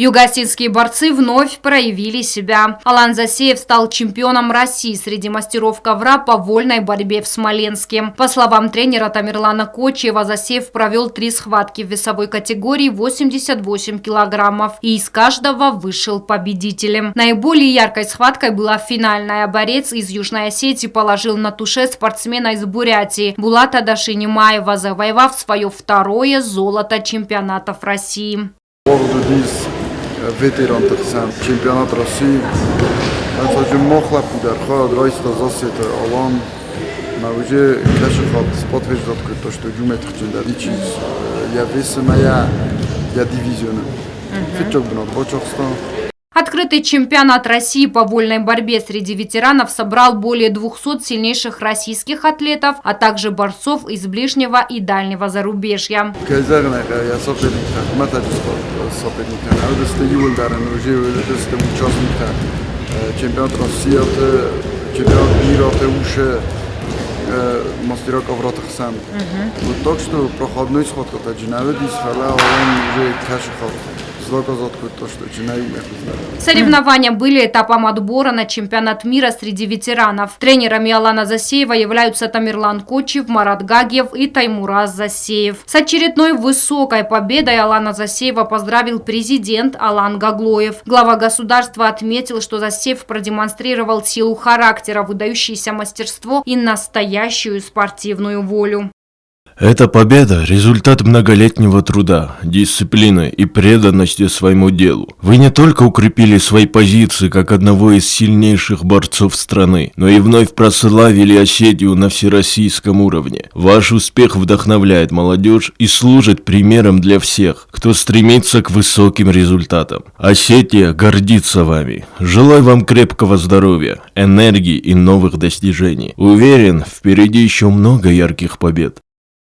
Югосинские борцы вновь проявили себя. Алан Засеев стал чемпионом России среди мастеров ковра по вольной борьбе в Смоленске. По словам тренера Тамерлана Кочиева, Засеев провел 3 схватки в весовой категории 88 килограммов, и из каждого вышел победителем. Наиболее яркой схваткой была финальная. Борец из Южной Осетии положил на туше спортсмена из Бурятии Булата Дашинимаева, завоевав свое 2-е золото чемпионатов России. ветеран тахсан чемпионат России. Анцаджи мохла пудар ход райста засет алан на уже кашхат подтверждает то, что Юмет хчендар ичиз я весомая я дивизиона. Фитчок бнот Бочокстан. Открытый чемпионат России по вольной борьбе среди ветеранов собрал более 200 сильнейших российских атлетов, а также борцов из ближнего и дальнего зарубежья. Чемпионат России, чемпионат мира, мастера ковра тахсан. Вот так что проходной схватка таджинаве дисфала он уже кашхал. Соревнования были этапом отбора на чемпионат мира среди ветеранов. Тренерами Алана Засеева являются Тамерлан Кочиев, Марат Гагиев и Таймураз Засеев. С очередной высокой победой Алана Засеева поздравил президент Алан Гаглоев. Глава государства отметил, что Засеев продемонстрировал силу характера, выдающееся мастерство и настоящую спортивную волю. Эта победа – результат многолетнего труда, дисциплины и преданности своему делу. Вы не только укрепили свои позиции как одного из сильнейших борцов страны, но и вновь прославили Осетию на всероссийском уровне. Ваш успех вдохновляет молодежь и служит примером для всех, кто стремится к высоким результатам. Осетия гордится вами. Желаю вам крепкого здоровья, энергии и новых достижений. Уверен, впереди еще много ярких побед.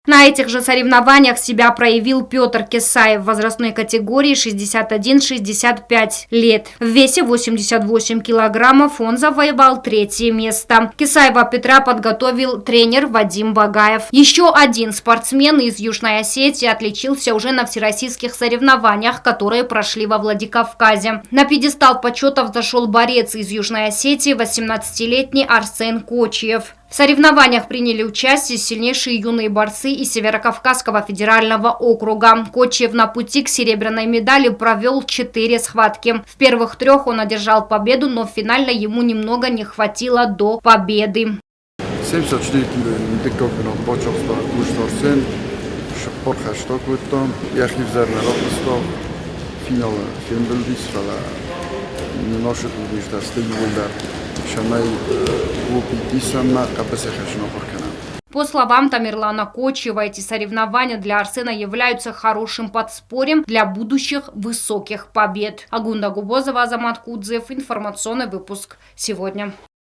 На этих же соревнованиях себя проявил Петр Кесаев в возрастной категории 61-65 лет. В весе 88 килограммов он завоевал 3-е место. Кесаева Петра подготовил тренер Вадим Багаев. Еще один спортсмен из Южной Осетии отличился уже на всероссийских соревнованиях, которые прошли во Владикавказе. На пьедестал почета взошел борец из Южной Осетии, 18-летний Арсен Кочиев. В соревнованиях приняли участие сильнейшие юные борцы из Северокавказского федерального округа. Кочиев на пути к серебряной медали провел 4 схватки. В первых 3 он одержал победу, но финально ему немного не хватило до победы. 74 По словам Тамерлана Кочиева, эти соревнования для Арсена являются хорошим подспорьем для будущих высоких побед. Агунда Губозова, Азамат Кудзев. Информационный выпуск сегодня.